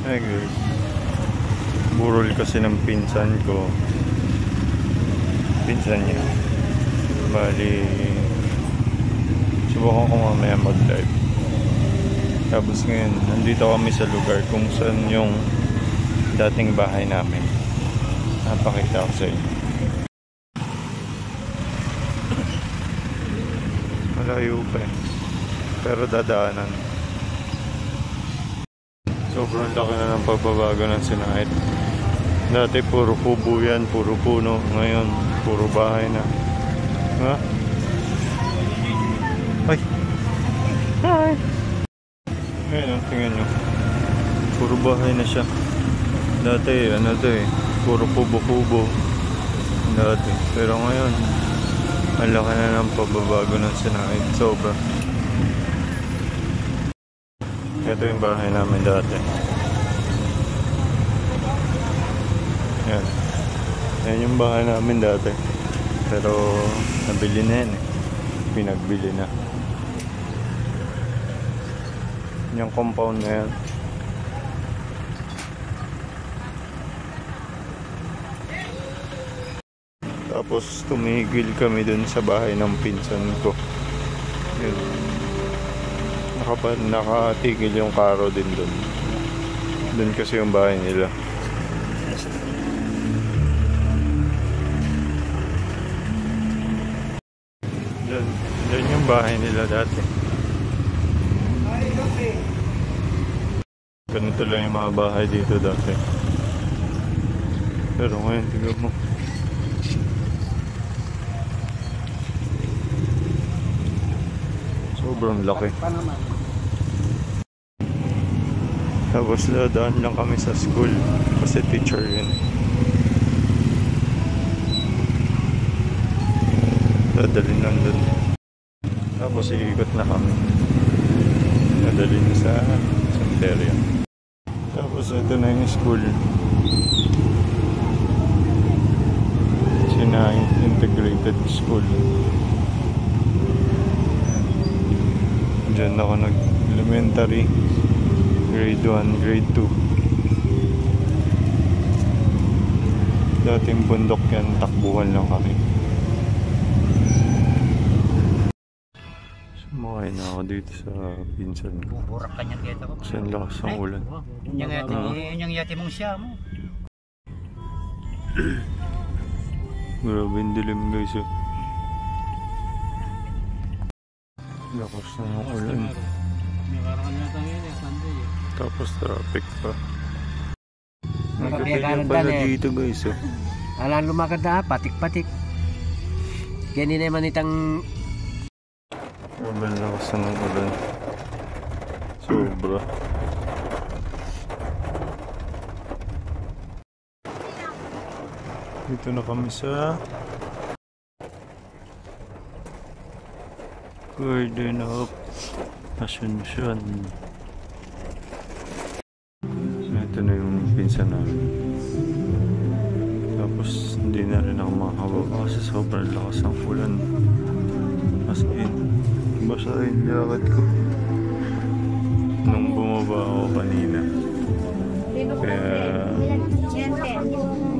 Ay guys, burol kasi ng pinsan ko. Pinsan niya. Bali, subukan ko mamaya mag-live. Tapos ngayon, nandito kami sa lugar kung saan yung dating bahay namin. Napakita ko sa inyo. Malayo pa eh. Pero dadaanan. Sobrang laki na ng pagbabago ng Sinaid. Dati puro kubo yan, puro puno. Ngayon, puro bahay na. Ha? Ay! Hi! Ngayon, tingnan nyo. Puro bahay na siya. Dati, ano to eh. Puro kubo-kubo. Dati. Pero ngayon, ang laki na ng pagbabago ng Sinaid. Sobra. Ito yung bahay namin dati. Yan. Yan yung bahay namin dati. Pero nabili na yan eh. Pinagbili na. Yung compound na yan. Tapos tumigil kami dun sa bahay ng pinsan ko. Yun. Nakatigil yung karo din dun. Dun kasi yung bahay nila. Dun yung bahay nila dati. Ganito lang yung mga bahay dito dati. Pero ngayon, tignan mo. Sobrang laki. Tapos dadaan lang kami sa school kasi teacher yun. Dadalhin lang dun. Tapos iikot na kami. Dadalhin sa cemetery. Tapos ito na yung school. Sinaid Integrated School. Diyan ako nag-elementary. Grade 1, grade 2. Dating bundok yan, takbuhan lang kami. Sumakay na ako dito sa pinsan ko. Buburak ka niyan dito ko. Kasi ang lakas ng ulan. Yun yung yati mong siya mo. Grabe yung dilim guys. Lakas na ng ulan. Tapos traffic pa. Nagkakilya pala dito guys. Alam lumakad na, patik-patik. Ganyan naman itang... Sobrang lakas na ng ulan. Sobra. Dito na kami sa Garden of Asuncion. Ito na yung pinsan namin. Tapos hindi na rin ako makakababa kasi sobrang lakas ng ulan. As in, basa yung jacket ko nung bumaba ako kanina. Kaya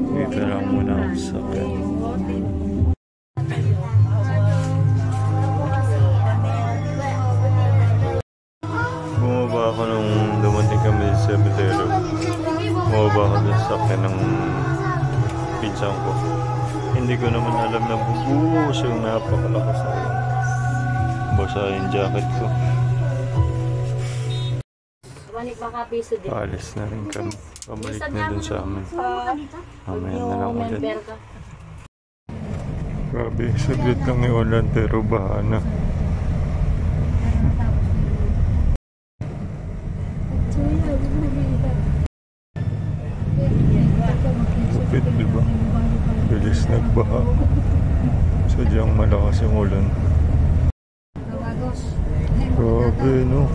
dito lang muna ako sa akin. Bumaba ako nung dumating kami sa cemetery. Bumaba ako dun sa akin ng pinsan ko. Hindi ko naman alam na bubuhos yung napakalakas na yun. Basa yung jacket ko. Paalis na rin kami. Pabalik na dun sa amin. Mamaya na lang ulit. Grabe, saglit lang yung ulan pero baha na. Sakit diba? Bilis nagbaha. Sadyang malakas yung ulan. Grabe no?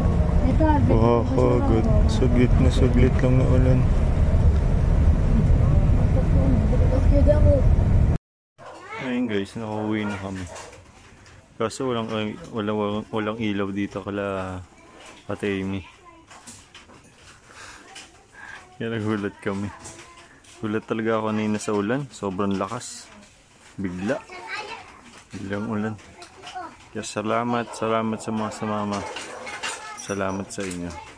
Baha kagad. Saglit lang na ulan. Ayun guys, nakauwi na kami. Kaso walang ilaw dito kala Ate Amy. Kaya nagulat kami. Gulat talaga ako kanina sa ulan. Sobrang lakas. Bigla. Biglang ulan. Kaya salamat sa mga sumama. Salamat sa inyo.